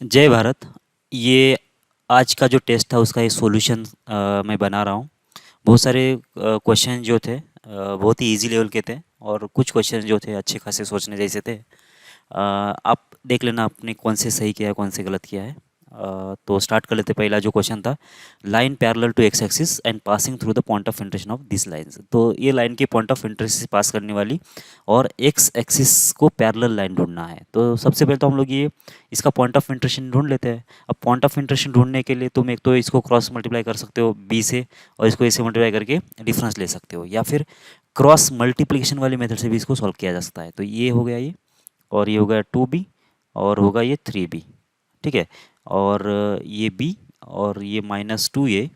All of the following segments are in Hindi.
जय भारत। ये आज का जो टेस्ट था उसका ये सॉल्यूशन मैं बना रहा हूँ। बहुत सारे क्वेश्चन जो थे बहुत ही इजी लेवल के थे और कुछ क्वेश्चन जो थे अच्छे खासे सोचने जैसे थे। आप देख लेना आपने कौन से सही किया है कौन से गलत किया है। तो स्टार्ट कर लेते। पहला जो क्वेश्चन था, line parallel to x axis and passing through the point of intersection of this lines. तो ये लाइन के पॉइंट ऑफ इंटरसेक्शन से पास करने वाली और एक्स एक्सिस को पैरेलल लाइन ढूंढना है। तो सबसे पहले तो हम लोग ये इसका पॉइंट ऑफ इंटरसेक्शन ढूंढ लेते हैं। अब पॉइंट ऑफ इंटरसेक्शन ढूंढने के लिए तुम एक तो इसको क्रॉस मल्टीप्लाई कर सकते हो बी से, और इसको ए से मल्टीप्लाई करके डिफरेंस ले सकते हो, या फिर क्रॉस मल्टीप्लिकेशन वाली मेथड से भी इसको सॉल्व किया जा सकता है। तो ये हो गया ये, और ये हो गया 2b, और होगा ये 3b। ठीक है। और ये b, और ये -2a,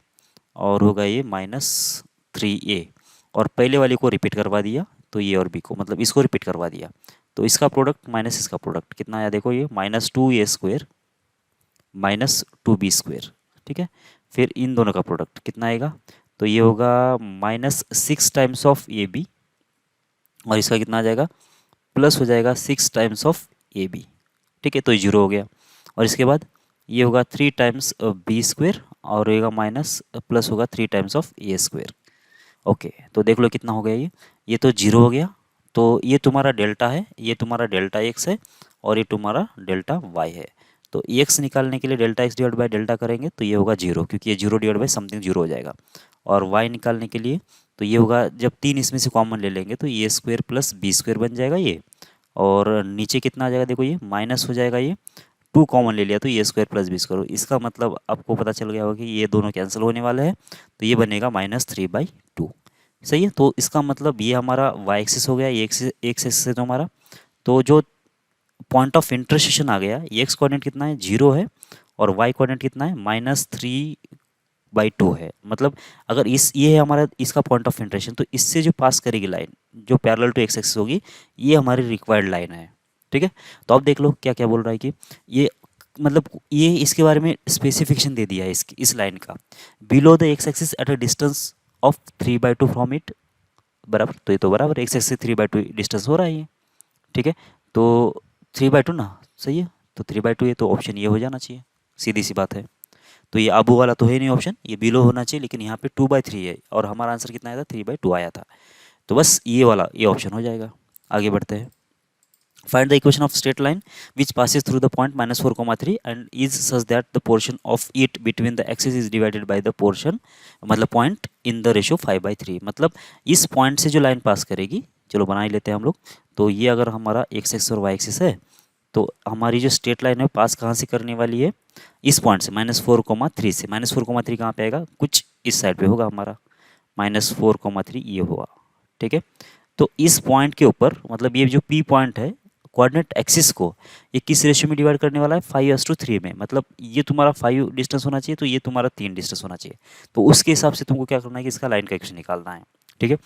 और होगा ये -3a। और पहले वाले को रिपीट करवा दिया, तो ये और b को मतलब इसको रिपीट करवा दिया। तो इसका प्रोडक्ट माइनस इसका प्रोडक्ट कितना आया देखो, ये -2a² -2b²। ठीक है। फिर इन दोनों का प्रोडक्ट कितना आएगा, तो ये होगा -6 टाइम्स ऑफ ए बी, और इसका कितना आ जाएगा, प्लस हो जाएगा 6 टाइम्स ऑफ ए बी। ठीक है, तो ये जीरो हो गया। और इसके बाद ये होगा 3 टाइम्स b², और होगा माइनस प्लस होगा 3 टाइम्स ऑफ a²। ओके, तो देख लो कितना हो गया ये तो जीरो हो गया। तो ये तुम्हारा डेल्टा है, ये तुम्हारा डेल्टा एक्स है, और ये तुम्हारा डेल्टा वाई है। तो एक्स निकालने के लिए delta x divide by delta करेंगे तो ये होगा जीरो, क्योंकि ये zero divide by something zero हो जाएगा। और वाई निकालने के लिए तो ये होगा, जब तीन इसमें से कॉमन ले लेंगे तो a² प्लस b² बन जाएगा ये। और नीचे कितना आ जाएगा देखो, ये माइनस हो जाएगा, ये टू कॉमन ले लिया तो a² प्लस b²। इसका मतलब आपको पता चल गया होगा कि ये दोनों कैंसिल होने वाले हैं, तो ये बनेगा -3/2। सही है। तो इसका मतलब ये हमारा वाई एक्सिस हो गया, ये एक्सिस एक्सिस है तो हमारा। तो जो पॉइंट ऑफ इंटरसेक्शन आ गया, ये एक्स कोऑर्डिनेट कितना है, जीरो है, और वाई कोऑर्डिनेट कितना है, -3/2 है। मतलब अगर इस ये है हमारा इसका पॉइंट ऑफ इंटरसेक्शन, तो इससे जो पास करेगी लाइन जो पैरेलल टू एक्स एक्सिस होगी, ये हमारी रिक्वायर्ड लाइन है। ठीक है। तो अब देख लो क्या क्या बोल रहा है कि ये मतलब ये इसके बारे में स्पेसिफिकेशन दे दिया है इसकी इस लाइन का, below the x axis at a distance of 3/2 from it. बराबर, तो ये तो बराबर एक्स एक्सिस 3/2 डिस्टेंस हो रहा है ये। ठीक है। तो 3/2 ना, सही है। तो 3/2 है तो ऑप्शन ये हो जाना चाहिए, सीधी सी बात है। तो ये आबू वाला तो है नहीं ऑप्शन, ये बिलो होना चाहिए, लेकिन यहाँ पे 2/3 है, और हमारा आंसर कितना आया था, 3/2 आया था। तो बस ये वाला ये ऑप्शन हो जाएगा। आगे बढ़ते हैं। Find the equation of straight line which passes through the point -4, 3 and is such that the portion of it between the axis is divided by the portion मतलब point in the ratio 5/3। मतलब इस पॉइंट से जो लाइन पास करेगी, चलो बना ही लेते हैं हम लोग। तो ये अगर हमारा एक्स एक्सिस और वाई एक्सिस है, तो हमारी जो स्ट्रेट लाइन है पास कहाँ से करने वाली है, इस पॉइंट से -4, 3 से। -4, 3 कहाँ पे आएगा, कुछ इस साइड पे होगा हमारा, -4, 3 ये होगा। ठीक है। तो इस पॉइंट के ऊपर मतलब ये जो पी पॉइंट है, कोऑर्डिनेट एक्सिस को ये किस रेशियो में डिवाइड करने वाला है, 5:3 में। मतलब ये तुम्हारा 5 डिस्टेंस होना चाहिए, तो ये तुम्हारा 3 डिस्टेंस होना चाहिए। तो उसके हिसाब से तुमको क्या करना है कि इसका लाइन का इक्वेशन निकालना है। ठीक है।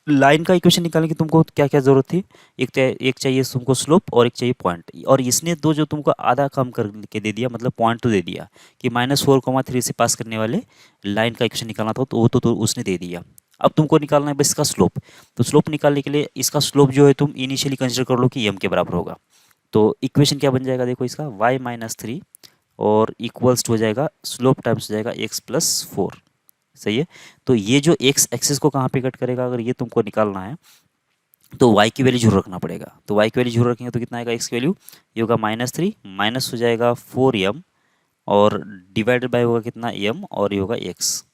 लाइन का इक्वेशन निकालने की तुमको क्या क्या जरूरत थी, एक चाहिए तुमको स्लोप और एक चाहिए पॉइंट, और इसने दो जो तुमको आधा कम करके दे दिया, मतलब पॉइंट तो दे दिया कि -4, 3 से पास करने वाले लाइन का इक्वेशन निकालना था, तो वो तो उसने दे दिया। अब तुमको निकालना है बस इसका स्लोप। तो स्लोप निकालने के लिए इसका स्लोप जो है तुम इनिशियली कंसिडर कर लो कि एम के बराबर होगा। तो इक्वेशन क्या बन जाएगा देखो इसका, y-3 और इक्वल्स टू हो जाएगा स्लोप टाइम्स हो जाएगा x+4। सही है। तो ये जो एक्स एक्सिस को कहाँ पे कट करेगा, अगर ये तुमको निकालना है तो y की वैल्यू जरूर रखना पड़ेगा। तो y की वैल्यू जरूर रखेंगे तो कितना आएगा, x की वैल्यू ये होगा -3 माइनस हो जाएगा 4m, और डिवाइडेड बाय होगा कितना m, और ये होगा x।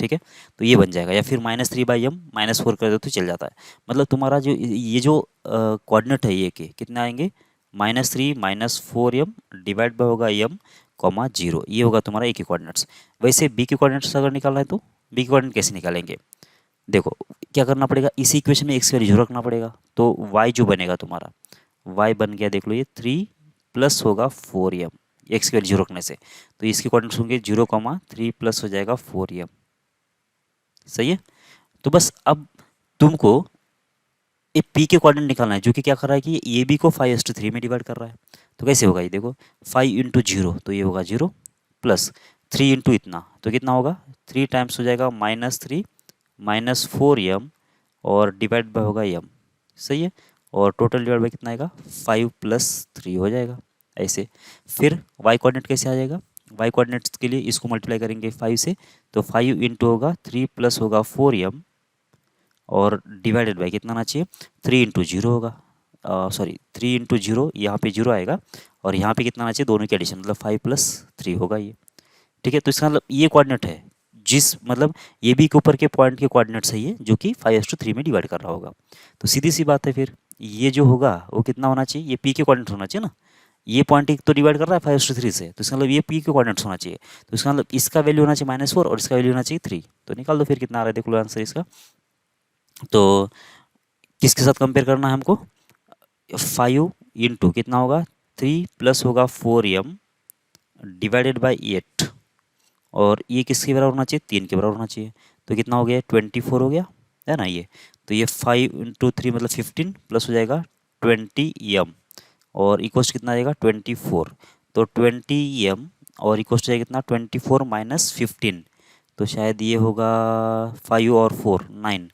ठीक है। तो ये बन जाएगा, या फिर -3/m -4 कर दो तो चल जाता है। मतलब तुम्हारा जो ये जो कोऑर्डिनेट है ये के कितना आएंगे, -3 -4m डिवाइड बाय होगा m, 0। ये होगा तुम्हारा ए के कोऑर्डिनेट्स। वैसे बी के कोऑर्डिनेट्स अगर निकालना है तो बी के कोऑर्डिनेट कैसे निकालेंगे, देखो क्या करना पड़ेगा, इसी इक्वेशन में एक्स की वैल्यू रखना पड़ेगा। तो y जो बनेगा तुम्हारा, y बन गया देख लो ये 3 प्लस होगा 4m, एक्स की वैल्यू रखने से। तो इसके कोऑर्डिनेट्स होंगे 0, 3 प्लस हो जाएगा 4m। सही है। तो बस अब तुमको ये पी के कोऑर्डिनेट निकालना है, जो कि क्या कर रहा है कि ए बी को 5:3 में डिवाइड कर रहा है। तो कैसे होगा ये देखो, 5 × 0 तो ये होगा 0, प्लस 3 इंटू इतना तो कितना होगा, 3 टाइम्स हो जाएगा -3 -4m, और डिवाइड बाय होगा m। सही है। और टोटल डिवाइड बाय कितना आएगा, 5 + 3 हो जाएगा। ऐसे। फिर वाई कोऑर्डिनेट कैसे आ जाएगा, वाई कोऑर्डिनेट्स के लिए इसको मल्टीप्लाई करेंगे 5 से, तो 5 इंटू होगा 3 प्लस होगा 4m और डिवाइडेड बाई कितना आना चाहिए, 3 इंटू जीरो होगा, सॉरी 3 इंटू जीरो, यहाँ पे जीरो आएगा और यहाँ पे कितना आना चाहिए, दोनों के एडिशन, मतलब 5 प्लस 3 होगा ये। ठीक है, तो इसका मतलब ये कोऑर्डिनेट है, जिस मतलब ये भी के ऊपर के पॉइंट के कोऑर्डिनेट सही है, जो कि 5:3 में डिवाइड कर रहा होगा। तो सीधी सी बात है, फिर ये जो होगा वो कितना होना चाहिए, ये पी के कोऑर्डिनेट होना चाहिए ना, ये पॉइंट एक तो डिवाइड कर रहा है 5:3 से, तो इसका मतलब ये पी के कोऑर्डिनेट्स होना चाहिए, तो इसका मतलब इसका वैल्यू होना चाहिए -4 और इसका वैल्यू होना चाहिए 3। तो निकाल दो फिर कितना आ रहा है, देख लो आंसर इसका। तो किसके साथ कंपेयर करना है हमको, 5 इंटू कितना होगा, 3 प्लस होगा 4m डिवाइडेड बाई 8 और ये किसके बराबर होना चाहिए, 3 के बराबर होना चाहिए। तो कितना हो गया, 24 हो गया है ना ये। तो ये 5 इंटू 3 मतलब 15 प्लस हो जाएगा 20m और इक्वल्स कितना आएगा 24। तो 20m और इक्वल्स हो जाएगा कितना 24 माइनस 15, तो शायद ये होगा 5 और 4 9,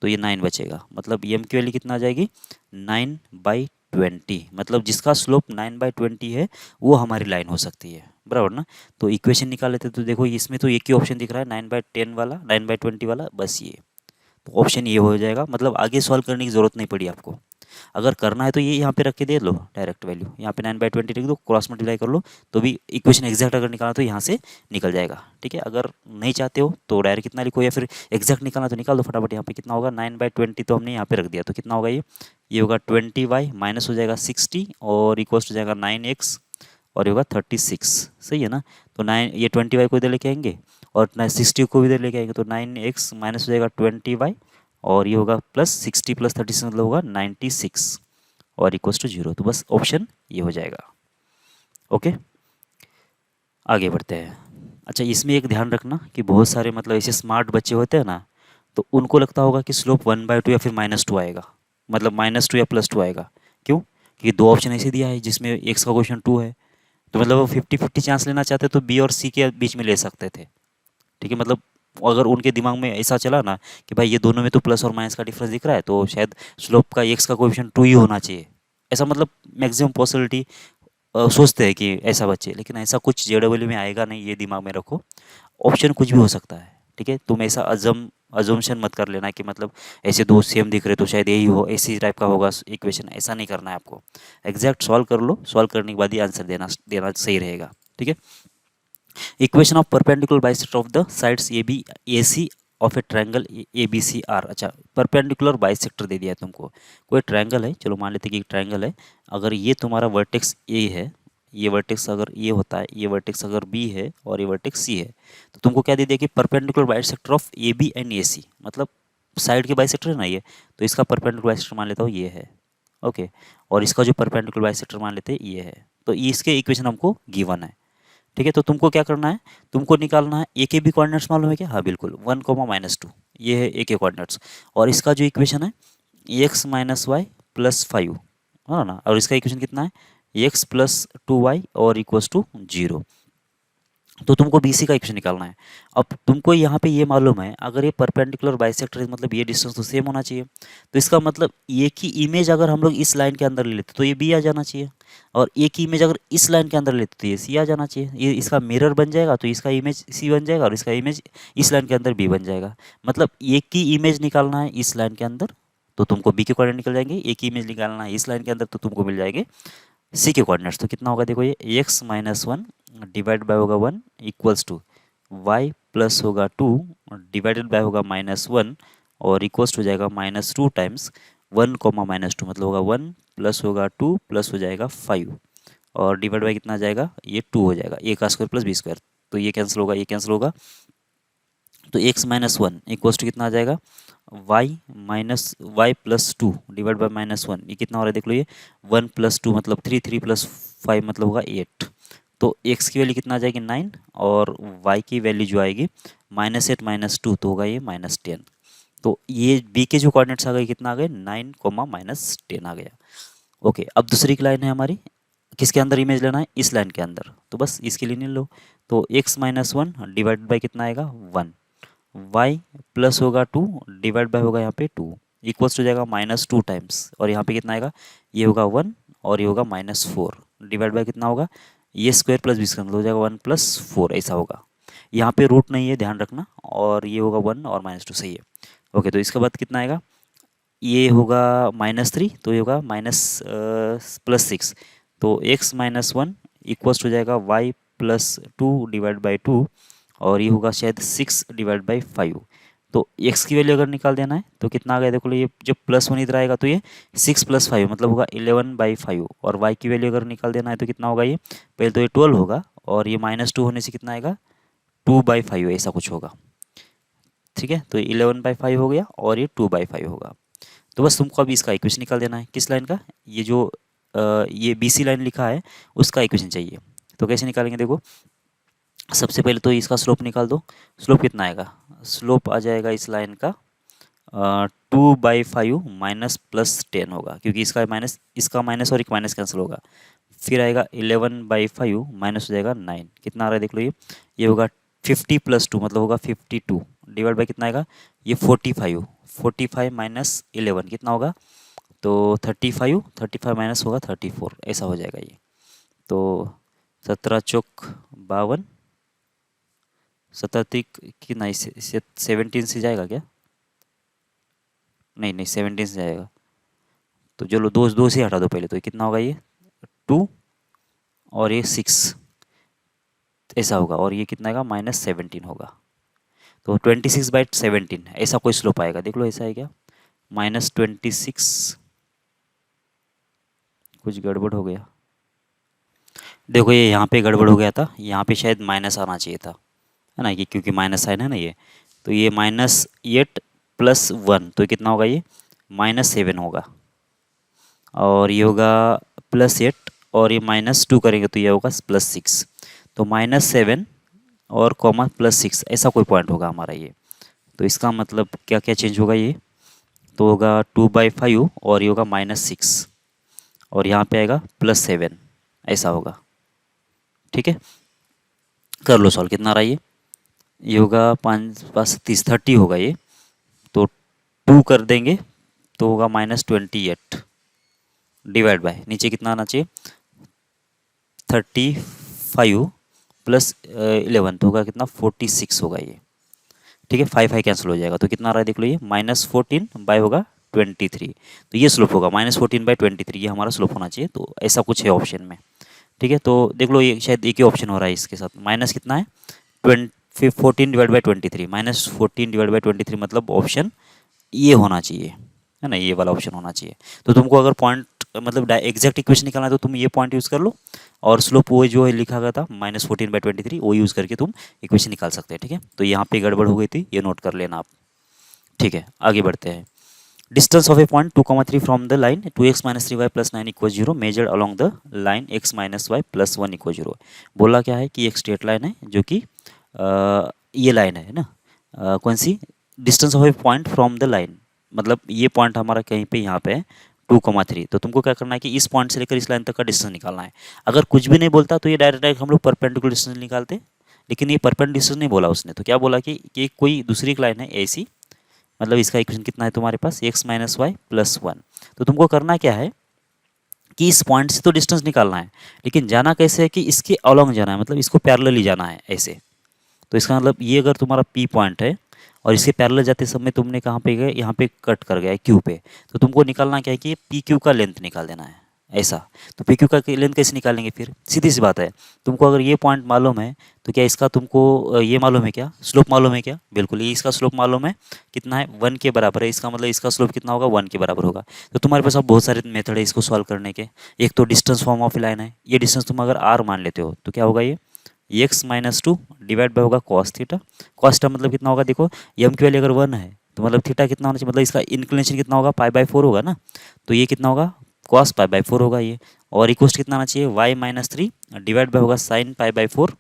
तो ये 9 बचेगा, मतलब m की वैल्यू कितना आ जाएगी 9/20, मतलब जिसका स्लोप 9/20 है वो हमारी लाइन हो सकती है, बराबर ना। तो इक्वेशन निकाल लेते, तो देखो इसमें तो एक ही ऑप्शन दिख रहा है 9/10 वाला, 9/20 वाला, बस ये, तो ऑप्शन ये हो जाएगा, मतलब आगे सॉल्व करने की ज़रूरत नहीं पड़ी आपको। अगर करना है तो ये यहाँ पे रख के दे लो डायरेक्ट वैल्यू, यहाँ पे 9/20 लिख दो, क्रॉस मल्टीप्लाई कर लो, तो भी इक्वेशन एग्जैक्ट अगर निकालना तो यहाँ से निकल जाएगा। ठीक है, अगर नहीं चाहते हो तो डायरेक्ट कितना लिखो, या फिर एग्जैक्ट निकालना तो निकाल दो फटाफट। यहाँ पे कितना होगा 9/20, तो हमने यहाँ पे रख दिया, तो कितना होगा ये होगा 20y माइनस हो जाएगा 60 और इक्वल्स हो जाएगा 9x और ये होगा 36, सही है ना। तो 9 ये 20y को इधर लेके आएंगे और 60 को भी इधर लेके आएंगे, तो 9x माइनस हो जाएगा 20y और ये होगा प्लस 60 प्लस 36 मतलब होगा 96 और इक्वल्स टू 0। तो बस ऑप्शन ये हो जाएगा। ओके, आगे बढ़ते हैं। अच्छा, इसमें एक ध्यान रखना कि बहुत सारे मतलब ऐसे स्मार्ट बच्चे होते हैं ना, तो उनको लगता होगा कि स्लोप 1/2 या फिर -2 आएगा, मतलब -2 या +2 आएगा। क्यों, क्योंकि दो ऑप्शन ऐसे दिया है जिसमें एक्स का क्वेश्चन 2 है, तो मतलब वो 50-50 चांस लेना चाहते तो बी और सी के बीच में ले सकते थे। ठीक है, मतलब अगर उनके दिमाग में ऐसा चला ना कि भाई ये दोनों में तो प्लस और माइनस का डिफरेंस दिख रहा है, तो शायद स्लोप का एक्स का कोएफिशिएंट 2 ही होना चाहिए, ऐसा मतलब मैक्सिमम पॉसिबिलिटी सोचते हैं कि ऐसा बच्चे, लेकिन ऐसा कुछ जेडब्ल्यू में आएगा नहीं, ये दिमाग में रखो, ऑप्शन कुछ भी हो सकता है। ठीक है, तुम ऐसा अजम्पशन मत कर लेना कि मतलब ऐसे दो सेम दिख रहे तो शायद यही हो, इसी टाइप का होगा इक्वेशन, ऐसा नहीं करना है आपको। एग्जैक्ट सॉल्व कर लो, सॉल्व करने के बाद ही आंसर देना देना सही रहेगा। ठीक है, equation of perpendicular bisector of the sides A B A C of a triangle A B C are. अच्छा, परपेंडिकुलर बाइसेक्टर दे दिया है तुमको, कोई ट्रायंगल है, चलो मान लेते कि एक ट्रायंगल है, अगर ये तुम्हारा वर्टेक्स ए है, ये वर्टेक्स अगर ये होता है, ये वर्टेक्स अगर बी है और ये वर्टेक्स सी है, तो तुमको क्या दे दिया कि perpendicular bisector of A B and A C, मतलब साइड के बाइसेक्टर है ना ये, तो इसका परपेंडिकुलर बाइसेक्टर मान लेता हूँ ये है। ओके, और इसका जो परपेंडिकुलर बाइसेक्टर मान लेते हैं ये है, तो इसके इक्वेशन हमको गिवन है। ठीक है, तो तुमको क्या करना है, तुमको निकालना है ए के बी कोऑर्डिनेट्स मालूम है क्या, हाँ बिल्कुल 1, -2, ये है ए के कोऑर्डिनेट्स, और इसका जो इक्वेशन है x - y + 5 है ना, और इसका इक्वेशन कितना है x + 2y और इक्वल्स टू 0। तो तुमको बी सी का इक्वेशन निकालना है। अब तुमको यहाँ पे ये मालूम है, अगर ये परपेंडिकुलर बाइसेक्टर है मतलब ये डिस्टेंस तो सेम होना चाहिए, तो इसका मतलब एक ही इमेज अगर हम लोग इस लाइन के अंदर ले लेते तो ये बी आ जाना चाहिए, और एक ही इमेज अगर इस लाइन के अंदर लेते तो ये सी आ जाना चाहिए, ये इसका मिरर बन जाएगा, तो इसका इमेज सी बन जाएगा और इसका इमेज इस लाइन के अंदर बी बन जाएगा। मतलब एक ही इमेज निकालना है इस लाइन के अंदर तो तुमको बी के कोऑर्डिनेट निकल जाएंगे, एक ही इमेज निकालना है इस लाइन के अंदर तो तुमको मिल जाएंगे सी के कोऑर्डिनेट्स। तो कितना होगा देखो, ये x - 1 डिवाइड बाय होगा 1 इक्वल्स टू y प्लस होगा 2 डिवाइडेड बाय होगा -1 और इक्वल्स हो जाएगा -2 टाइम्स 1, -2 मतलब होगा 1 प्लस होगा 2 प्लस हो जाएगा 5 और डिवाइड बाय कितना आ जाएगा, ये 2 हो जाएगा, a का स्क्वायर प्लस b स्क्वायर, तो ये कैंसिल होगा, ये कैंसिल होगा, तो x - 1 इक्वल्स टू कितना आ जाएगा y प्लस 2 डिवाइड बाय -1, ये कितना हो रहा है देख लो, ये 1 + 2 मतलब 3, 3 + 5 मतलब होगा 8, तो x की वैल्यू कितना आ जाएगी 9 और y की वैल्यू जो आएगी -8 - 2 तो होगा ये -10। तो ये b के जो कोऑर्डिनेट्स आ गए कितना आ गए 9, -10 आ गया। ओके, अब दूसरी लाइन है हमारी, किसके अंदर इमेज लेना है, इस लाइन के अंदर, तो बस इसके लिए नहीं लो, तो x - 1 डिवाइड बाय कितना आएगा 1, y प्लस होगा 2 डिवाइड बाय होगा यहाँ पे 2 इक्वल्स हो जाएगा -2 टाइम्स, और यहाँ पे कितना आएगा, ये होगा 1 और ये होगा -4, डिवाइड बाय कितना होगा, ये स्क्वायर प्लस बी स्क्वायर हो जाएगा 1+4 ऐसा होगा। यहाँ पे रूट नहीं है ध्यान रखना, और ये होगा 1 और -2 सही है। ओके, तो इसके बाद कितना आएगा, ये होगा -3, तो ये होगा +6, तो x-1 इक्वल्स हो जाएगा y+2 डिवाइड बाई 2, और ये होगा शायद 6 डिवाइड बाई 5। तो x की वैल्यू अगर निकाल देना है तो कितना आ गया, देखो ये जब +1 इधर आएगा तो ये 6 + 5 मतलब होगा 11/5, और y की वैल्यू अगर निकाल देना है तो कितना होगा, ये पहले तो ये 12 होगा, और ये -2 होने से कितना आएगा 2/5 ऐसा कुछ होगा। ठीक है, तो 11/5 हो गया और ये 2/5 होगा। तो बस तुमको अभी इसका इक्वेशन निकाल देना है, किस लाइन का, ये जो ये BC लाइन लिखा है उसका इक्वेशन चाहिए। तो कैसे निकालेंगे, देखो सबसे पहले तो इसका स्लोप निकाल दो। स्लोप कितना आएगा, स्लोप आ जाएगा इस लाइन का 2/5 -+10 होगा, क्योंकि इसका माइनस, इसका माइनस और एक माइनस कैंसिल होगा। फिर आएगा 11/5 माइनस हो जाएगा 9, कितना आ रहा है देख लो, ये होगा 50 + 2 मतलब होगा 52 डिवाइड बाई कितना आएगा, ये 45, 45 - 11 कितना होगा, तो 35, 35 माइनस होगा 34 ऐसा हो जाएगा ये। तो 17 चौक 52, 17 कितना, इससे 17 से जाएगा क्या, नहीं नहीं 17 से जाएगा, तो चलो दो दो से हटा दो पहले, तो ये कितना होगा, ये 2 और ये 6 ऐसा होगा, और ये कितना आएगा -17 होगा। तो 26/17 ऐसा कोई स्लोप आएगा, देख लो ऐसा है क्या, -26, कुछ गड़बड़ हो गया, देखो ये यहाँ पे गड़बड़ हो गया था, यहाँ पे शायद माइनस आना चाहिए था, है ना, ये क्योंकि माइनस साइन है ना ये, तो ये -8 + 1 तो कितना होगा, ये -7 होगा, और ये होगा +8 और ये -2 करेंगे तो ये होगा +6, तो -7 और कॉमा +6 ऐसा कोई पॉइंट होगा हमारा ये। तो इसका मतलब क्या क्या चेंज होगा, ये तो होगा 2/5 और ये होगा -6, और यहाँ पे आएगा +7 ऐसा होगा। ठीक है, कर लो सॉल्व, कितना आ रहा है ये होगा 5 + 30 30 होगा ये, तो 2 कर देंगे तो होगा -28 डिवाइड बाय नीचे कितना आना चाहिए 35 + 11 तो होगा कितना 46 होगा ये। ठीक है, 5 कैंसिल हो जाएगा, तो कितना आ रहा है देख लो, ये -14 बाय होगा 23, तो ये स्लोप होगा -14/23, ये हमारा स्लोप होना चाहिए, तो ऐसा कुछ है ऑप्शन में। ठीक है, तो देख लो ये शायद एक ही ऑप्शन हो रहा है इसके साथ, माइनस कितना है 14 डिवाइड बाई 23, -14 डिवाइड बाई 23 मतलब ऑप्शन ये होना चाहिए, है ना, ये वाला ऑप्शन होना चाहिए। तो तुमको अगर पॉइंट मतलब एग्जैक्ट इक्वेशन निकालना है तो तुम ये पॉइंट यूज़ कर लो, और स्लोप वो जो है लिखा गया था -14/23 वो यूज़ करके तुम इक्वेशन निकाल सकते हैं। ठीक है, तो यहाँ पे गड़बड़ हो गई थी, ये नोट कर लेना आप। ठीक है, आगे बढ़ते हैं। Distance of a point 2, 3 from the line 2x - 3y + 9 = 0 measured along the line x - y + 1 = 0। बोला क्या है कि एक स्ट्रेट लाइन है जो कि ये लाइन है ना, कौन सी, distance of a point from the line, मतलब ये पॉइंट हमारा कहीं पे यहाँ पे है 2, 3, तो तुमको क्या करना है कि इस पॉइंट से लेकर इस लाइन तक का डिस्टेंस निकालना है। अगर कुछ भी नहीं बोलता तो ये डायरेक्ट हम लोग परपेंडिकुलर डिस्टेंस निकालते, लेकिन ये परपेंडिकुलर डिस्टेंस नहीं बोला उसने, तो क्या बोला कि कोई दूसरी एक लाइन है ऐसी, मतलब इसका इक्वेशन कितना है तुम्हारे पास x - y + 1। तो तुमको करना क्या है कि इस पॉइंट से तो डिस्टेंस निकालना है, लेकिन जाना कैसे है कि इसके अलॉन्ग जाना है, मतलब इसको पैरेलली जाना है ऐसे। तो इसका मतलब ये अगर तुम्हारा P पॉइंट है और इसके पैरेलल जाते समय तुमने कहाँ पे गए, यहाँ पे कट कर गया Q पे, तो तुमको निकालना क्या है कि PQ का लेंथ निकाल देना है ऐसा। तो PQ का लेंथ कैसे निकालेंगे, फिर सीधी सी बात है, तुमको अगर ये पॉइंट मालूम है तो क्या इसका तुमको ये मालूम है क्या, स्लोप मालूम है क्या, बिल्कुल ये इसका स्लोप मालूम है कितना है 1 के बराबर है, इसका मतलब इसका स्लोप कितना होगा 1 के बराबर होगा। तो तुम्हारे पास अब बहुत सारे मेथड है इसको सॉल्व करने के। एक तो डिस्टेंस फॉर्म ऑफ लाइन है, ये डिस्टेंस तुम अगर r मान लेते हो तो क्या होगा, ये x - 2 डिवाइड बाय होगा cos थीटा। cos थीटा मतलब कितना होगा, देखो m की वैल्यू अगर 1 है तो मतलब थीटा कितना होना चाहिए, मतलब इसका इंक्लिनेशन कितना होगा π/4 होगा ना, तो ये कितना होगा cos π/4 होगा ये, और इक्वल्स कितना आना चाहिए y - 3 डिवाइड बाय होगा sin π/4,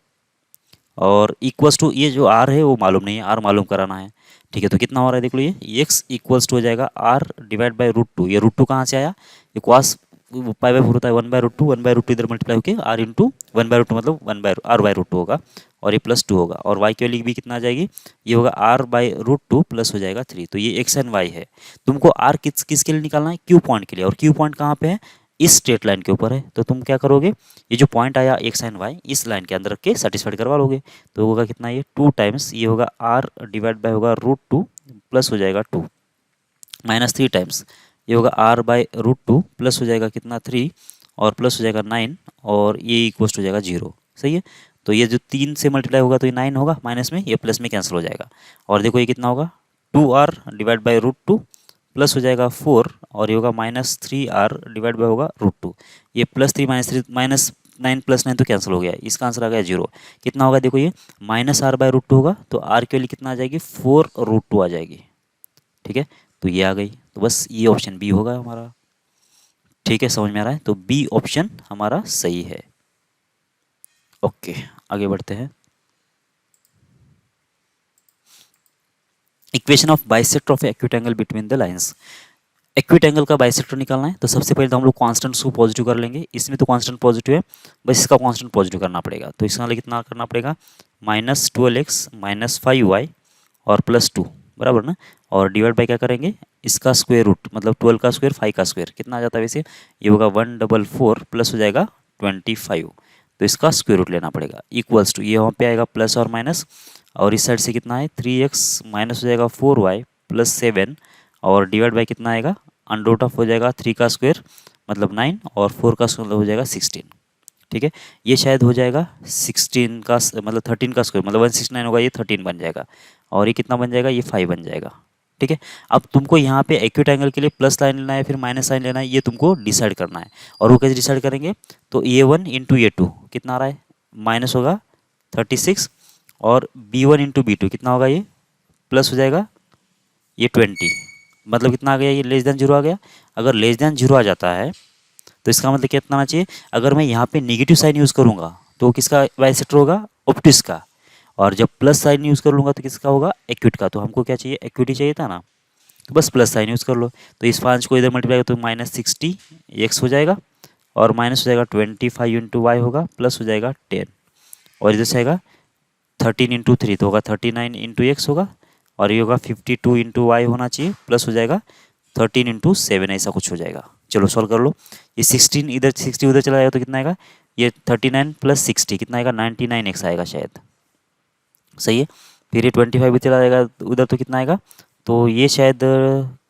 और इक्वल्स टू ये जो r है वो मालूम नहीं है, r मालूम कराना है। ठीक है, तो कितना हो रहा है देख लो, ये x इक्वल्स टू हो जाएगा r डिवाइड बाय √2, ये √2 कहाँ से आया, ये cos π/4 होता है 1/√2, 1/√2 इधर मल्टीप्लाई होकर r इंटू 1/√2 मतलब 1/r/√2 होगा, और ये +2 होगा, और y की वैल्यू भी कितना आ जाएगी, ये होगा r/√2 प्लस हो जाएगा 3। तो ये x एंड y है, तुमको r किसके लिए निकालना है, Q पॉइंट के लिए, और Q पॉइंट कहाँ पे है, इस स्ट्रेट लाइन के ऊपर है, तो तुम क्या करोगे, ये जो पॉइंट आया एक्स एंड वाई इस लाइन के अंदर रख के सेटिस्फाइड करवा लोगे। तो होगा कितना, ये 2 टाइम्स ये होगा आर डिवाइड बाय होगा √2 प्लस हो जाएगा 2 माइनस 3 टाइम्स ये होगा आर बाय √2 प्लस हो जाएगा कितना 3 और प्लस हो जाएगा 9 और ये इक्वल हो जाएगा 0। सही है। तो ये जो 3 से मल्टीप्लाई होगा तो ये 9 होगा, माइनस में ये प्लस में कैंसिल हो जाएगा। और देखो ये कितना होगा 2r डिवाइड बाई √2 प्लस हो जाएगा 4 और ये होगा -3r डिवाइड बाय होगा √2। ये +3 -3 -9 + 9 तो कैंसिल हो गया, इसका आंसर आ गया 0। कितना होगा देखो ये -r/√2 होगा, तो r के लिए कितना आ जाएगी 4√2 आ जाएगी। ठीक है, तो ये आ गई, तो बस ये ऑप्शन बी होगा हमारा। ठीक है, समझ में आ रहा है, तो बी ऑप्शन हमारा सही है। ओके, आगे बढ़ते हैं। Equation of bisector of acute angle between the lines. Acute angle का बाइसेक्टर निकालना है, तो सबसे पहले तो हम लोग कांस्टेंट्स को पॉजिटिव कर लेंगे। इसमें तो कांस्टेंट पॉजिटिव है, बस इसका कांस्टेंट पॉजिटिव करना पड़ेगा। तो इसका लिए कितना करना पड़ेगा -12x -5y और +2 बराबर ना, और डिवाइड बाई क्या करेंगे इसका स्क्वायर रूट, मतलब 12 का स्क्वायर 5 का स्क्वायर कितना आ जाता है वैसे, ये होगा 144 प्लस हो जाएगा 25, तो इसका स्क्वायर रूट लेना पड़ेगा इक्वल्स टू ये वहाँ पे आएगा प्लस और माइनस, और इस साइड से कितना है 3x माइनस हो जाएगा 4y प्लस 7 और डिवाइड बाई कितना आएगा अंडर ऑफ हो जाएगा 3 का स्क्वायर मतलब 9 और 4 का स्क्वायर हो जाएगा 16। ठीक है, ये शायद हो जाएगा 16 का मतलब 13 का स्क्वायर मतलब 169 होगा, ये 13 बन जाएगा और ये कितना बन जाएगा ये 5 बन जाएगा। ठीक है, अब तुमको यहाँ पे एक्यूट एंगल के लिए प्लस लाइन लेना है फिर माइनस साइन लेना है, ये तुमको डिसाइड करना है। और वो कैसे डिसाइड करेंगे, तो A1 इंटू A2 कितना आ रहा है माइनस होगा 36 और B1 इंटू B2 कितना होगा ये प्लस हो जाएगा ये 20, मतलब कितना आ गया ये लेस देन 0 आ गया। अगर लेस देन 0 आ जाता है तो इसका मतलब कितना आना चाहिए, अगर मैं यहाँ पे नेगेटिव साइन यूज़ करूँगा तो किसका बाइसेक्टर होगा ऑप्टिक्स का, और जब प्लस साइन यूज़ कर लूँगा तो किसका होगा एक्यूट का। तो हमको क्या चाहिए एक्यूट ही चाहिए था ना, तो बस प्लस साइन यूज़ कर लो। तो इस 5 को इधर मल्टीप्लाई तो -60 x हो जाएगा और माइनस हो जाएगा 25 इंटू वाई होगा प्लस हो जाएगा 10 और इधर से आएगा 13 इंटू 3 तो होगा 39 इंटू एक्स होगा और ये होगा 52 इंटू वाई होना चाहिए प्लस हो जाएगा 13 इंटू 7 ऐसा कुछ हो जाएगा। चलो सॉल्व कर लो, ये 16 इधर 60 उधर चला जाएगा तो कितना आएगा ये 39 + 60 कितना आएगा 99x आएगा शायद। सही है, फिर ये 25 भी चला जाएगा उधर तो कितना आएगा, तो ये शायद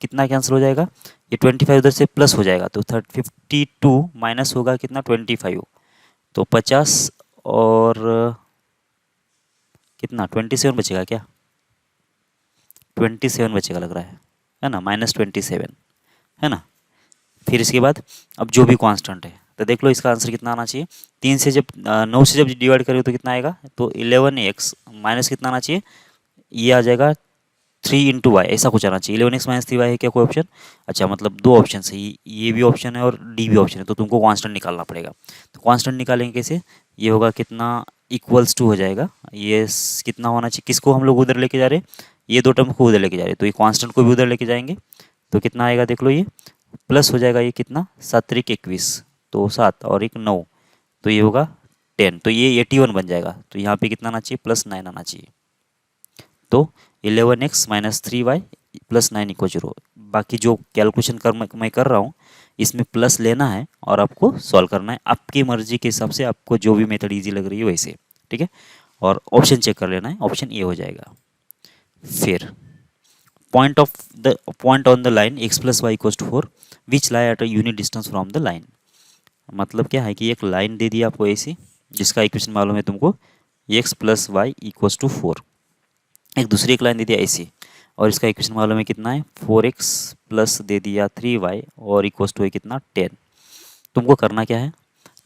कितना कैंसिल हो जाएगा ये 25 उधर से प्लस हो जाएगा तो 52 माइनस होगा कितना 25 तो 50 और कितना 27 बचेगा क्या 27 बचेगा लग रहा है ना -27 है ना। फिर इसके बाद अब जो भी कांस्टेंट है तो देख लो इसका आंसर कितना आना चाहिए, 3 से जब 9 से जब डिवाइड करें तो कितना आएगा तो 11x माइनस कितना आना चाहिए ये आ जाएगा 3 इंटू वाई ऐसा कुछ आना चाहिए। 11x - 3y है क्या कोई ऑप्शन, अच्छा मतलब दो ऑप्शन है, ये भी ऑप्शन है और डी भी ऑप्शन है, तो तुमको कांस्टेंट निकालना पड़ेगा। तो कांस्टेंट निकालेंगे कैसे, ये होगा कितना इक्वल्स टू हो जाएगा ये कितना होना चाहिए, किसको हम लोग उधर लेके जा रहे हैं ये दो टर्म को उधर लेके जा रहे हैं, तो ये कांस्टेंट को भी उधर लेके जाएंगे तो कितना आएगा देख लो ये प्लस हो जाएगा ये कितना 7 × 21 तो 7 और 1 9 तो ये होगा 10 तो ये 81 बन जाएगा। तो यहाँ पे कितना आना चाहिए +9 आना चाहिए, तो 11x - 3y + 9 = 0। बाकी जो कैलकुलेशन मैं कर रहा हूँ इसमें प्लस लेना है और आपको सॉल्व करना है आपकी मर्जी के हिसाब से, आपको जो भी मेथड इजी लग रही है वैसे। ठीक है, और ऑप्शन चेक कर लेना है, ऑप्शन ए हो जाएगा। फिर point on the line x + y = 4 which lie at a unit distance from the line. मतलब क्या है कि एक लाइन दे दी आपको ऐसी जिसका इक्वेशन मालूम है तुमको x + y = 4, एक दूसरी एक लाइन दे दिया ऐसी और इसका इक्वेशन मालूम है कितना है 4x प्लस दे दिया 3y और इक्वल्स टू है कितना 10। तुमको करना क्या है,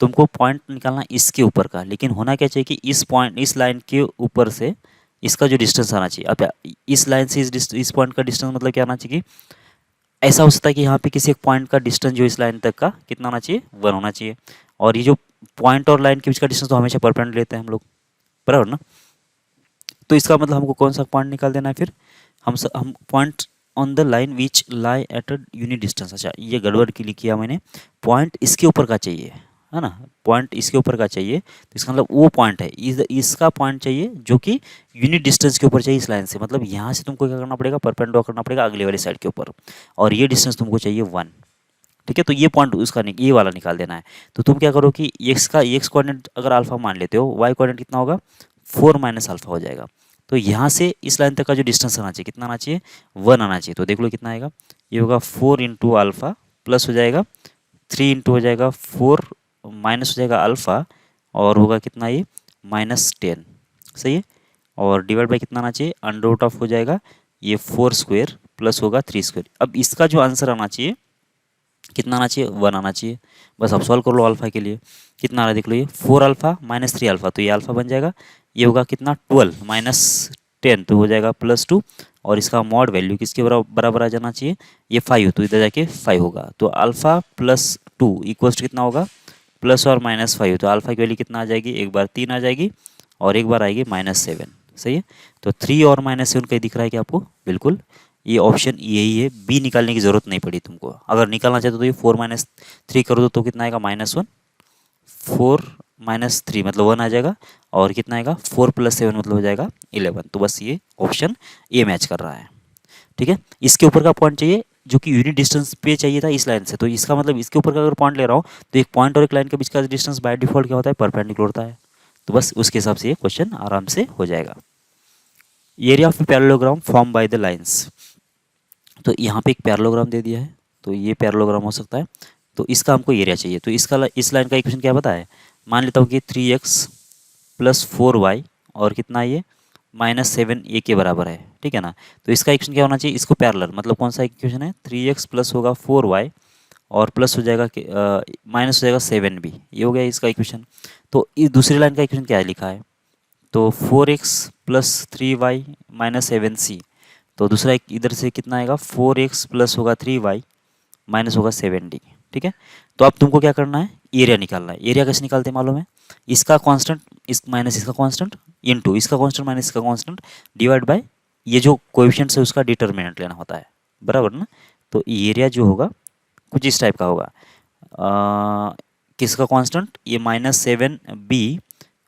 तुमको पॉइंट निकालना इसके ऊपर का, लेकिन होना क्या चाहिए कि इस पॉइंट इस लाइन के ऊपर से इसका जो डिस्टेंस आना चाहिए। अब इस लाइन से इस पॉइंट का डिस्टेंस मतलब क्या आना चाहिए, ऐसा हो सकता है कि यहाँ पे किसी एक पॉइंट का डिस्टेंस जो इस लाइन तक का कितना होना चाहिए 1 होना चाहिए, और ये जो पॉइंट और लाइन के बीच का डिस्टेंस तो हमेशा परपेंडिकुलर लेते हैं हम लोग बराबर ना। तो इसका मतलब हमको कौन सा पॉइंट निकाल देना है, फिर हम point on the line which lie at a unit distance. अच्छा ये गड़बड़ के लिए किया मैंने, पॉइंट इसके ऊपर का चाहिए है ना, पॉइंट इसके ऊपर का चाहिए तो इसका मतलब वो पॉइंट है इसका पॉइंट चाहिए जो कि यूनिट डिस्टेंस के ऊपर चाहिए इस लाइन से, मतलब यहाँ से तुमको क्या करना पड़ेगा परपेंडिकुलर करना पड़ेगा अगले वाली साइड के ऊपर, और ये डिस्टेंस तुमको चाहिए 1। ठीक है। तो ये पॉइंट उसका ये वाला निकाल देना है। तो तुम क्या करो कि एक्स कोऑर्डिनेट अगर अल्फा मान लेते हो, वाई कोऑर्डिनेट कितना होगा 4 माइनस अल्फा हो जाएगा। तो यहाँ से इस लाइन तक का जो डिस्टेंस आना चाहिए कितना आना चाहिए 1 आना चाहिए। तो देख लो कितना आएगा, ये होगा 4 इंटू अल्फा प्लस हो जाएगा 3 इंटू हो जाएगा 4 माइनस हो जाएगा अल्फा और होगा कितना ये -10, सही है। और डिवाइड बाई कितना आना चाहिए अंडर रूट ऑफ हो जाएगा ये 4 स्क्वायर प्लस होगा 3 स्क्वायर। अब इसका जो आंसर आना चाहिए कितना आना चाहिए 1 आना चाहिए। बस अब सॉल्व कर लो अल्फा के लिए, कितना आ रहा है देख लो, ये 4 अल्फा माइनस 3 अल्फा, तो ये अल्फा बन जाएगा, ये होगा कितना 12 माइनस 10 तो हो जाएगा +2 और इसका मॉड वैल्यू किसके बराबर आ जाना चाहिए ये 5, तो इधर जाके 5 होगा। तो अल्फा +2 इक्वल्स टू कितना होगा प्लस और -5, तो अल्फा की वैल्यू कितना आ जाएगी, एक बार 3 आ जाएगी और एक बार आएगी -7, सही है। तो 3 और -7 कहीं दिख रहा है क्या आपको, बिल्कुल ये ऑप्शन यही है, बी निकालने की जरूरत नहीं पड़ी तुमको। अगर निकालना चाहते तो ये 4 माइनस 3 कर दो तो कितना आएगा -1, 4 माइनस 3 मतलब 1 आ जाएगा और कितना आएगा 4 + 7 मतलब हो जाएगा 11। तो बस ये ऑप्शन ए मैच कर रहा है, ठीक है। इसके ऊपर का पॉइंट चाहिए जो कि यूनिट डिस्टेंस पे चाहिए था इस लाइन से, तो इसका मतलब इसके ऊपर का अगर पॉइंट ले रहा हूँ तो एक पॉइंट और एक लाइन के बीच का डिस्टेंस बाय डिफॉल्ट क्या होता है परपेंडिकुलर होता है। तो बस उसके हिसाब से ये क्वेश्चन आराम से हो जाएगा। Area of parallelogram form by the lines, तो यहाँ पे एक पैरेललोग्राम दे दिया है, तो ये पैरेललोग्राम हो सकता है, तो इसका हमको एरिया चाहिए। तो इसका इस लाइन का इक्वेशन क्या पता है, मान लेता हूँ कि 3x + 4y और कितना ये -7a के बराबर है, ठीक है ना। तो इसका इक्वेशन क्या होना चाहिए, इसको पैरेलल मतलब कौन सा इक्वेशन है 3x प्लस होगा 4y और प्लस हो जाएगा माइनस हो जाएगा 7b, ये हो गया इसका इक्वेशन। तो इस दूसरी लाइन का इक्वेशन क्या है लिखा है, तो 4x + 3y - 7c, तो दूसरा एक इधर से कितना आएगा 4x प्लस होगा 3y माइनस होगा 7d, ठीक है। तो अब तुमको क्या करना है एरिया निकालना है। एरिया कैसे निकालते हैं मालूम है, इसका कांस्टेंट इस माइनस इसका कांस्टेंट इनटू इसका कांस्टेंट माइनस इसका कांस्टेंट डिवाइड बाय ये जो कोएफिशिएंट्स है उसका डिटरमिनेंट लेना होता है, बराबर ना। तो एरिया जो होगा कुछ इस टाइप का होगा, किसका कांस्टेंट ये -7b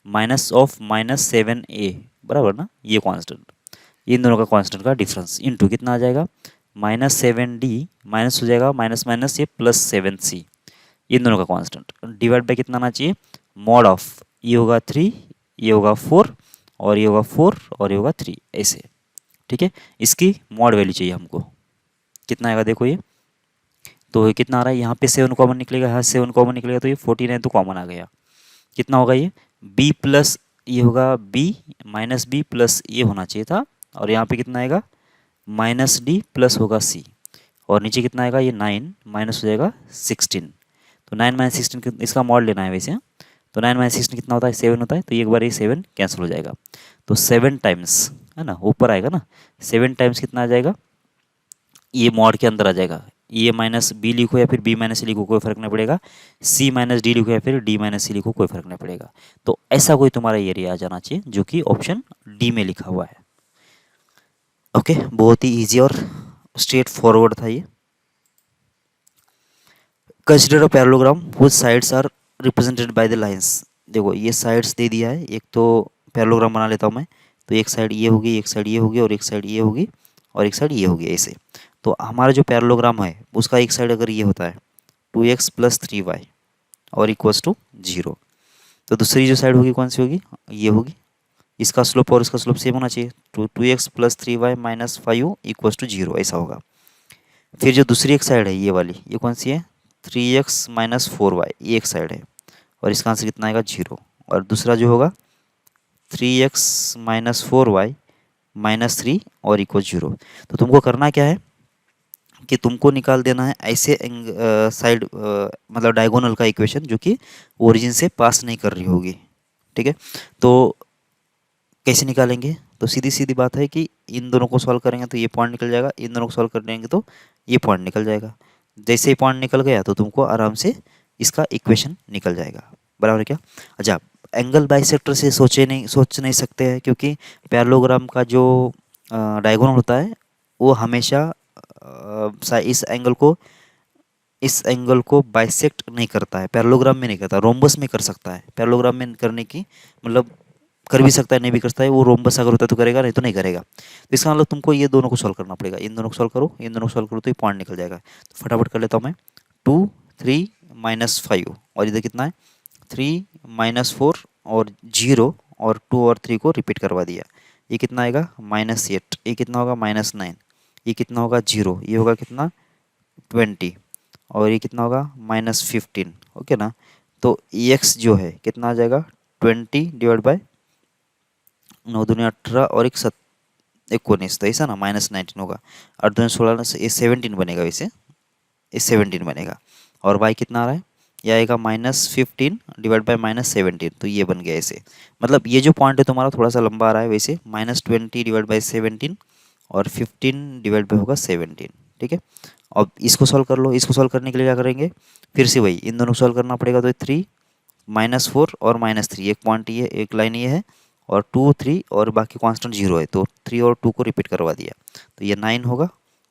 माइनस ऑफ -7a, बराबर ना, ये कांस्टेंट, इन दोनों का कांस्टेंट का डिफरेंस इनटू कितना आ जाएगा -7d माइनस हो जाएगा माइनस माइनस ये +7c, इन दोनों का कांस्टेंट डिवाइड बाय कितना आना चाहिए मॉड ऑफ, ये होगा 3 ये होगा 4 और ये होगा 4 और ये होगा 3 ऐसे, ठीक है। इसकी मॉड वैल्यू चाहिए हमको, कितना आएगा देखो ये, तो ये कितना आ रहा है यहाँ पे 7 कॉमन निकलेगा, यहाँ 7 कॉमन निकलेगा तो ये 14 तो कॉमन आ गया, कितना होगा ये b प्लस ये होगा b माइनस b प्लस ये होना चाहिए था और यहाँ पे कितना आएगा -d प्लस होगा c और नीचे कितना आएगा ये 9 माइनस हो जाएगा 16, तो 9 - 16 इसका मॉड लेना है वैसे, हाँ। तो 9 - 16 कितना होता है 7 होता है, तो एक बार ये 7 कैंसिल हो जाएगा, तो 7 टाइम्स है ना ऊपर आएगा ना, 7 टाइम्स कितना आ जाएगा ये मॉड के अंदर आ जाएगा, ये -b लिखो या फिर b - c लिखो कोई फर्क नहीं पड़ेगा, c - d लिखो या फिर d - c लिखो कोई फर्क नहीं पड़ेगा। तो ऐसा कोई तुम्हारा एरिया आ जाना चाहिए जो कि ऑप्शन डी में लिखा हुआ है। ओके, बहुत ही इजी और स्ट्रेट फॉरवर्ड था ये। Consider a parallelogram which sides are represented by the lines, देखो ये साइड्स दे दिया है, एक तो पैरेललोग्राम बना लेता हूँ मैं, तो एक साइड ये होगी एक साइड ये होगी और एक साइड ये होगी और एक साइड ये होगी ऐसे। तो हमारा जो पैरेललोग्राम है उसका एक साइड अगर ये होता है 2x + 3y और इक्वल्स टू 0, तो दूसरी जो साइड होगी कौन सी होगी ये होगी, इसका स्लोप और इसका स्लोप सेम होना चाहिए, तो 2x + 3y - 5 इक्वल्स टू 0 ऐसा होगा। फिर जो दूसरी एक साइड है ये वाली, ये कौन सी है 3x - 4y, ये एक साइड है और इसका आंसर कितना आएगा 0, और दूसरा जो होगा 3x - 4y - 3 और इक्वल 0। तो तुमको करना क्या है कि तुमको निकाल देना है ऐसे साइड मतलब डायगोनल का इक्वेशन जो कि ओरिजिन से पास नहीं कर रही होगी, ठीक है। तो कैसे निकालेंगे, तो सीधी सीधी बात है कि इन दोनों को सॉल्व करेंगे तो ये पॉइंट निकल जाएगा, इन दोनों को सॉल्व कर देंगे तो ये पॉइंट निकल जाएगा। जैसे ही पॉइंट निकल गया तो तुमको आराम से इसका इक्वेशन निकल जाएगा, बराबर है क्या। अच्छा, एंगल बाइसेक्टर से सोच नहीं सकते हैं क्योंकि पैरेललोग्राम का जो डायगोनल होता है वो हमेशा इस एंगल को बाइसेक्ट नहीं करता है, पैरेललोग्राम में नहीं करता, रोम्बस में कर सकता है। पैरेललोग्राम में करने की मतलब कर भी सकता है नहीं भी कर सकता है, वो रोम्बस अगर होता है तो करेगा नहीं तो नहीं करेगा। तो इसका मतलब तुमको ये दोनों को सॉल्व करना पड़ेगा, इन दोनों को सॉल्व करो इन दोनों को सॉल्व करो तो ये पॉइंट निकल जाएगा। तो फटाफट कर लेता हूँ मैं, 2 3 -5 और इधर कितना है 3 -4 और 0 और 2 और 3 को रिपीट करवा दिया। ये कितना आएगा -8, ये कितना होगा -9, ये कितना होगा 0, ये होगा कितना 20 और ये कितना होगा -15। ओके ना। तो एक्स जो है कितना आ जाएगा 20 डिवाइड बाय 9 दूनी 18 और एक 19, तो ऐसा ना -19 होगा। 8 दूनी 16 से ये 17 बनेगा, वैसे ये 17 बनेगा। और y कितना आ रहा है, ये आएगा -15 डिवाइड बाय -17, तो ये बन गया ऐसे। मतलब ये जो पॉइंट है तुम्हारा थोड़ा सा लंबा आ रहा है वैसे, -20 डिवाइड बाय 17 और 15 डिवाइड बाय होगा 17। ठीक है। अब इसको सॉल्व कर लो। इसको सॉल्व करने के लिए क्या करेंगे, फिर से वही इन दोनों को सॉल्व करना पड़ेगा। तो 3 -4 और -3, एक पॉइंट ये एक लाइन ये है और 2 3 और बाकी कांस्टेंट 0 है, तो 3 और 2 को रिपीट करवा दिया। तो ये 9 होगा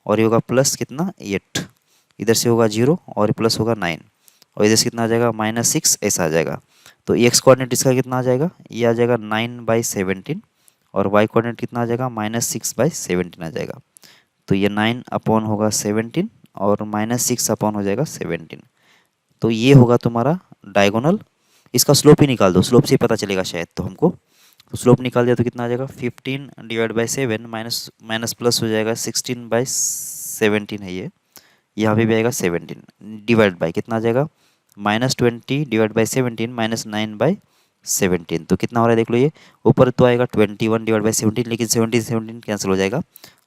और ये होगा प्लस कितना 8, इधर से होगा 0 और प्लस होगा 9 और इधर से कितना आ जाएगा -6, ऐसा आ जाएगा। तो एक्स कोऑर्डिनेट इसका कितना आ जाएगा, ये आ जाएगा 9/17 और वाई कोऑर्डिनेट कितना आ जाएगा -6/17 आ जाएगा। तो ये 9 अपॉन होगा 17 और -6 अपॉन हो जाएगा 17। तो ये होगा तुम्हारा डायगोनल। इसका स्लोप ही निकाल दो, स्लोप से ही पता चलेगा शायद तो हमको। तो स्लोप निकाल दिया तो कितना आ जाएगा 15 divide by 7 minus minus plus हो जाएगा 16/17 है ये। यहाँ पे भी आएगा 17 डिवाइड बाई कितना आ जाएगा -20 डिवाइड बाई 17 -9/17। तो कितना हो रहा है देख लो, ये ऊपर तो आएगा 21 डिवाइड बाई 17, लेकिन 17 17 कैंसिल हो जाएगा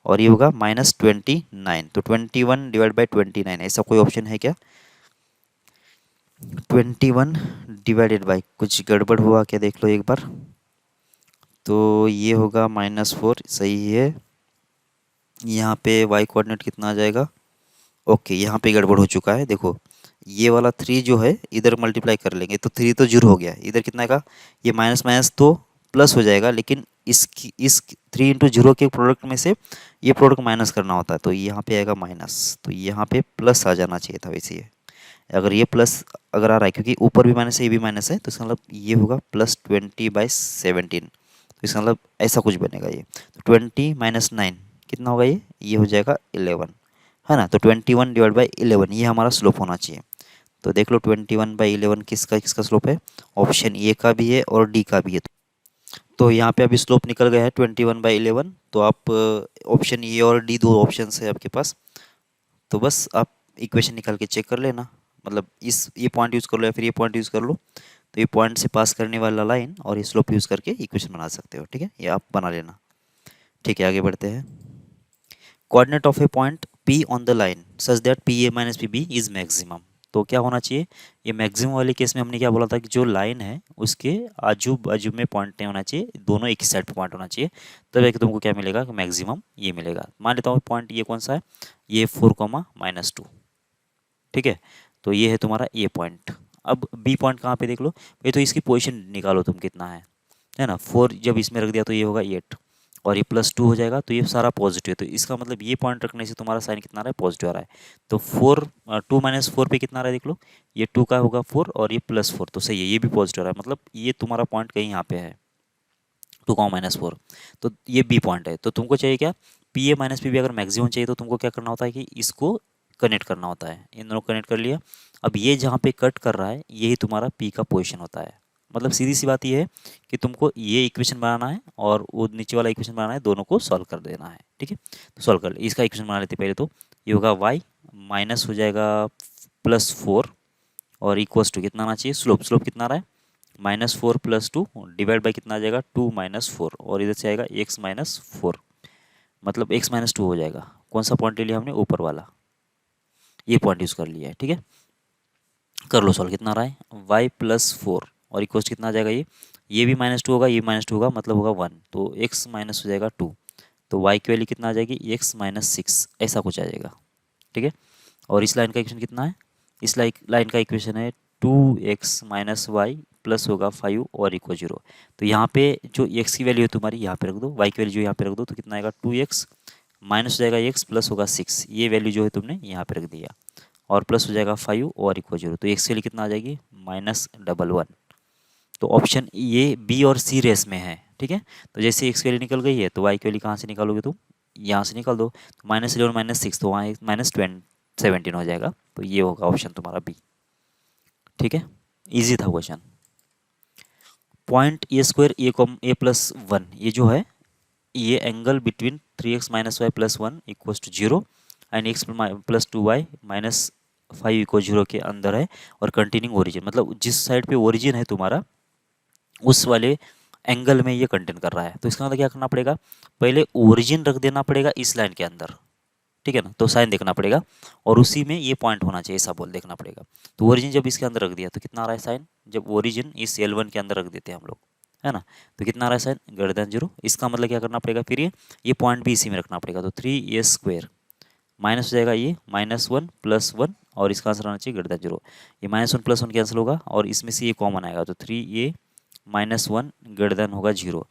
और ये होगा -29। तो 21 डिवाइड बाई 29, ऐसा कोई ऑप्शन है क्या। 21 डिवाइडेड बाई, कुछ गड़बड़ हुआ क्या देख लो एक बार। तो ये होगा -4, सही है। यहाँ पे y कोऑर्डिनेट कितना आ जाएगा, ओके यहाँ पे गड़बड़ हो चुका है। देखो ये वाला 3 जो है इधर मल्टीप्लाई कर लेंगे तो 3 तो 0 हो गया, इधर कितना का ये माइनस माइनस तो प्लस हो जाएगा, लेकिन इस 3 इंटू 0 के प्रोडक्ट में से ये प्रोडक्ट माइनस करना होता है, तो यहाँ पे आएगा माइनस, तो यहाँ पे प्लस आ जाना चाहिए था वैसे। ये अगर ये प्लस अगर आ रहा है क्योंकि ऊपर भी माइनस है ये भी माइनस है, तो इसका मतलब ये होगा +20/17। तो इसका मतलब ऐसा कुछ बनेगा ये। तो 20 - 9 कितना होगा, ये हो जाएगा 11, है ना। तो 21 डिवाइड बाई 11 ये हमारा स्लोप होना चाहिए। तो देख लो 21/11 किसका किसका स्लोप है, ऑप्शन ए का भी है और डी का भी है। तो यहाँ पे अभी स्लोप निकल गया है 21/11। तो आप ऑप्शन ए और डी दो ऑप्शन है आपके पास, तो बस आप इक्वेशन निकाल के चेक कर लेना। मतलब ये पॉइंट यूज़ कर लो या फिर ये पॉइंट यूज़ कर लो। तो ये पॉइंट से पास करने वाला लाइन और ये स्लोप यूज़ करके इक्वेशन बना सकते हो। ठीक है, ये आप बना लेना। ठीक है, आगे बढ़ते हैं। Coordinate of a point P on the line such that PA - PB is maximum. तो क्या होना चाहिए, ये मैक्सिमम वाले केस में हमने क्या बोला था कि जो लाइन है उसके आजू बाजू में पॉइंट नहीं होना चाहिए, दोनों एक ही साइड पे पॉइंट होना चाहिए, तब एक तुमको क्या मिलेगा कि मैक्सिमम ये मिलेगा। मान लेता हूँ पॉइंट ये कौन सा है, ये 4, ठीक है। तो ये है तुम्हारा ए पॉइंट। अब बी पॉइंट कहाँ पे देख लो, ये तो इसकी पोजीशन निकालो तुम कितना है ना। 4 जब इसमें रख दिया तो ये होगा 8 और ये +2 हो जाएगा, तो ये सारा पॉजिटिव है। तो इसका मतलब ये पॉइंट रखने से तुम्हारा साइन कितना आ रहा है, पॉजिटिव आ रहा है। तो 2 - 4 पे कितना आ रहा है देख लो, ये 2 का होगा 4 और ये +4, तो सही है, ये भी पॉजिटिव आ रहा है। मतलब ये तुम्हारा पॉइंट कहीं यहाँ पे है 2, -4, तो ये बी पॉइंट है। तो तुमको चाहिए क्या, PA - PB अगर मैक्सिमम चाहिए तो तुमको क्या करना होता है कि इसको कनेक्ट करना होता है। इन दोनों कनेक्ट कर लिया। अब ये जहाँ पे कट कर रहा है यही तुम्हारा P का पोजीशन होता है। मतलब सीधी सी बात ये है कि तुमको ये इक्वेशन बनाना है और वो नीचे वाला इक्वेशन बनाना है, दोनों को सॉल्व कर देना है। ठीक है, तो सॉल्व कर ले। इसका इक्वेशन बना लेते पहले। तो ये होगा y माइनस हो जाएगा +4 और इक्वल्स टू कितना आना चाहिए, स्लोप कितना आ रहा है -4 + 2 डिवाइड बाई कितना आ जाएगा 2 - 4 और इधर से आएगा x - 4, मतलब x - 2 हो जाएगा। कौन सा पॉइंट ले लिया हमने, ऊपर वाला, ये पॉइंट यूज़ कर लिया है। ठीक है, कर लो सॉल्व। कितना आ रहा है y +4 और इक्वल्स कितना आ जाएगा, ये भी -2 होगा, ये -2 होगा, मतलब होगा 1, तो x माइनस हो जाएगा 2, तो y की वैल्यू कितना आ जाएगी x - 6, ऐसा कुछ आ जाएगा। ठीक है, और इस लाइन का इक्वेशन कितना है, इस लाइन का इक्वेशन है 2x - y प्लस होगा 5 और इक्वल 0। तो यहाँ पे जो x की वैल्यू है तुम्हारी यहाँ पे रख दो, y की वैल्यू जो यहाँ पे रख दो, तो कितना आएगा 2x माइनस हो जाएगा x प्लस होगा 6, ये वैल्यू जो है तुमने यहाँ पे रख दिया, और प्लस हो जाएगा 5 और इक्वल 0। तो x के लिए कितना आ जाएगी -11। तो ऑप्शन ये बी और सी रेस में है। ठीक है, तो जैसे x की वैल्यू निकल गई है तो y की वैल्यू कहाँ से निकालोगे तुम, यहाँ से निकाल दो। तो -11 - 6, तो वहाँ -20 17 हो जाएगा। तो ये होगा ऑप्शन तुम्हारा बी। ठीक है, इजी था question. Point A square A comma A plus one, ये जो है ये angle between 3x minus y plus one equals to zero and x plus two y minus five equal zero के अंदर है और कंटिन्यूइंग ओरिजिन, मतलब जिस साइड पे ओरिजिन है तुम्हारा उस वाले एंगल में ये कंटेन कर रहा है। तो इसका मतलब क्या करना पड़ेगा, पहले ओरिजिन रख देना पड़ेगा इस लाइन के अंदर, ठीक है ना, तो साइन देखना पड़ेगा और उसी में ये पॉइंट होना चाहिए, ऐसा बोल देखना पड़ेगा। तो ओरिजिन जब इसके अंदर रख दिया तो कितना आ रहा है साइन, जब ओरिजिन इस L1 के अंदर रख देते हैं हम लोग, है ना, तो कितना आ रहा है साइन ग्रेटर देन जीरो। इसका मतलब क्या करना पड़ेगा फिर ये पॉइंट भी इसी में रखना पड़ेगा। तो 3a स्क्वायर माइनस हो जाएगा ये माइनस वन प्लस वन और इसका आंसर आना चाहिए ग्रेटर देन जीरो। ये minus one plus one cancel होगा और इसमें से ये कॉमन आएगा, तो 3a minus one greater than होगा जीरो।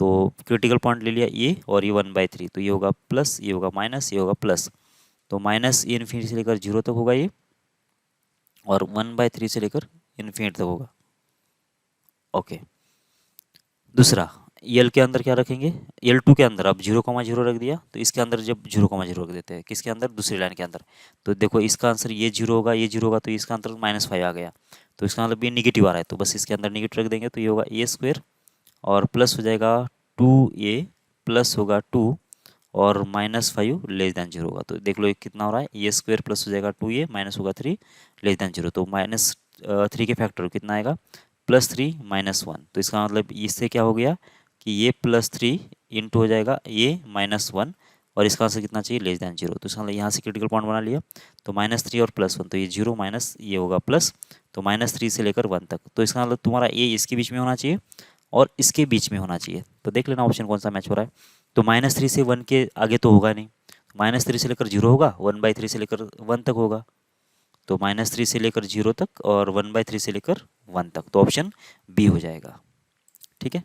तो क्रिटिकल पॉइंट ले लिया ये और ये 1/3, तो ये होगा प्लस, ये होगा माइनस, ये होगा प्लस। तो माइनस ये इन्फिनिटी से लेकर जीरो तक होगा ये और 1/3 से लेकर इन्फिनिटी तक होगा। ओके, दूसरा यल के अंदर क्या रखेंगे, L2 के अंदर अब 0,0 रख दिया, तो इसके अंदर जब 0,0 रख देते हैं किसके अंदर, दूसरी लाइन के अंदर, तो देखो इसका आंसर ये जीरो होगा, ये जीरो होगा, तो इसका आंसर -5 आ गया। तो इसका मतलब ये निगेटिव आ रहा है, तो बस इसके अंदर निगेटिव रख देंगे, तो ये होगा a स्क्वायर और प्लस हो जाएगा 2a प्लस होगा 2 और -5 लेस दैन जीरो होगा। तो देख लो ये कितना हो रहा है, ए स्क्वायर प्लस हो जाएगा 2a माइनस होगा 3 लेस दैन जीरो, तो -3 के फैक्टर कितना आएगा +3 -1। तो इसका मतलब इससे क्या हो गया कि ये +3 इंटू हो जाएगा ये -1 और इसका आंसर कितना चाहिए लेस दैन जीरो। तो इसका मतलब यहाँ से क्रिटिकल पॉइंट बना लिया, तो -3 और +1, तो ये जीरो माइनस ये होगा प्लस, तो -3 से लेकर 1 तक। तो इसका मतलब तुम्हारा ए इसके बीच में होना चाहिए और इसके बीच में होना चाहिए। तो देख लेना ऑप्शन कौन सा मैच हो रहा है। तो -3 से 1 के आगे तो होगा नहीं, -3 से लेकर जीरो होगा, 1/3 से लेकर 1 तक होगा, तो -3 से लेकर जीरो तक और 1/3 से लेकर 1 तक, तो ऑप्शन बी हो जाएगा। ठीक है।